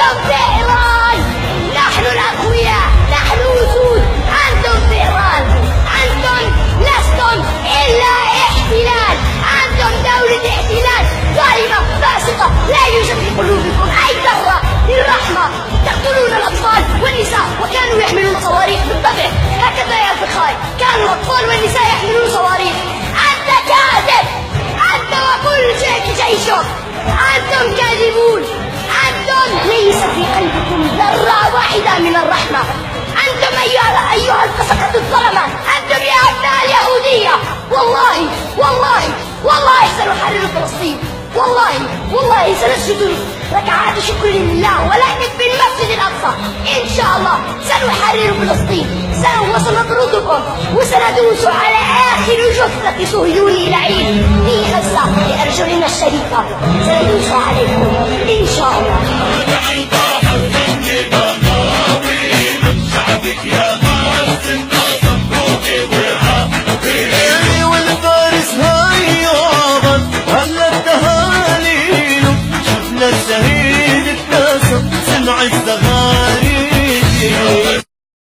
أنتم في إيران، نحن الأقوياء، نحن وجود، أنتم في إيران، أنتم لستم إلا احتلال، أنتم دولة احتلال ظالمة فاسقة، لا يوجد في قلوبكم أي ذرة للرحمة، تقتلون الأطفال والنساء وكانوا يحملون صواريخ بالطبع، هكذا يا أخوي كان الأطفال والنساء يحملون صواريخ. أنت كاذب، أنت وكل جيشك، أنتم كاذبون، أنتم ليس في قلبكم ذرة واحدة من الرحمة، أنتم أيها الفسقة الظلمة، أنتم يا أبناء اليهودية، والله والله والله سنحرر فلسطين، والله سنسجد ركعات شكر لله، ولكن في المسجد الأقصى إن شاء الله سنحرر فلسطين، وسنطردكم وسندوس على آخر جثة صهيوني لعين في غزة بأرجلنا الشريفة، سندوس عليكم إن شاء الله.